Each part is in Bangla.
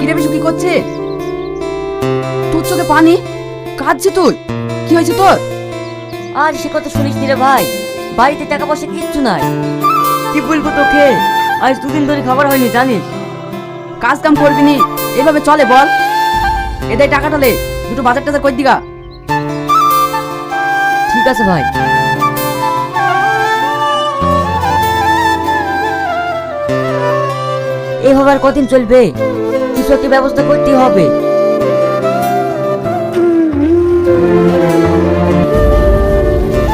কিরে বিশু কি করছে? তোর চোখে পানি কাঁদছে তুই, কি হয়েছে তোর? আর সে কথা শুনিস নি রে ভাই, বাড়িতে টাকা পয়সা কিচ্ছু নাই। কি বলবো তোকে, আজ দুদিন ধরে খাবার হয়নি জানিস। কাজ কাম করবি নি এভাবে চলে বল? এদের টাকাটা লে, দুটো বাজার টাজার কই দিগা। ঠিক আছে ভাই। এভাবে আর কদিন চলবে, কিছু একটা ব্যবস্থা করতেই হবে।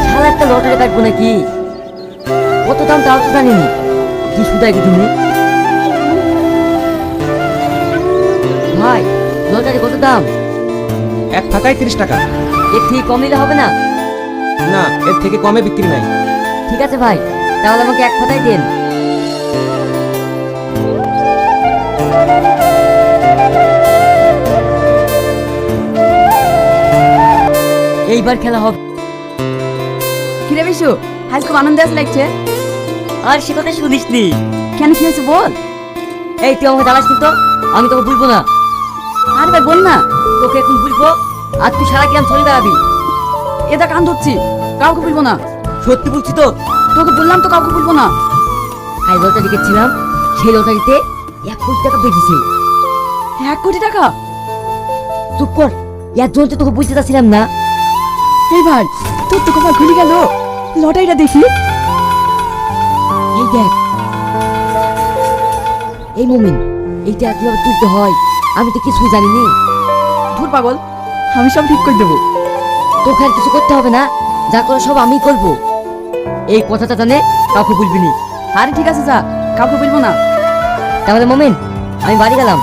শালা একটা লটারি কাটবো নাকি, কত দাম তাও তো জানিনি। কি সুদাই তুমি ভাই, লটারি কত দাম? এক ফাঁকায় 30 টাকা। এর থেকে কম নিলে হবে না? না, এর থেকে কমে বিক্রি নাই। ঠিক আছে ভাই, তাহলে আমাকে এক ফাটাই দেন। এইবার খেলা হবে। কিরে বিশু আজ খুব আনন্দ আছে লাগছে। আর সে কথা শুনিস নি। কেন কি হয়েছে বল? এই তুই আমাকে জ্বালাস তো, আমি তোকে বলবো না। আরে ভাই বল না। তোকে এখন বলবো আর তুই সারা গ্রাম চলে বেড়াবি। এটা কান ধরছি, কাউকে বলবো না। সত্যি বলছি তো। তোকে বললাম তো কাউকে বলবো না। আজ লটারি কেটেছিলাম, সেই লটারিতে 1 কোটি টাকা পেয়েছে। 1 কোটি টাকা? চুপ কর, এর জন্য তো তোকে বুঝতে চাচ্ছিলাম না। এই ভাই তোর তো কপাল খুলে গেল, লটারিটা দেখি। এই দেখ, এই মুমিন, এইটা কিভাবে তুলতে হয় আমি তো কিছুই জানি নি। ধুর পাগল, আমি সব ঠিক করে দেবো। তোকে আর কিছু করতে হবে না, যা করে সব আমি করবো। এই কথাটা জানে কাউকে বলবি নি। আরে ঠিক আছে যা, কাউকে বলবো না। তাহলে মুমিন, আমি বাড়ি গেলাম।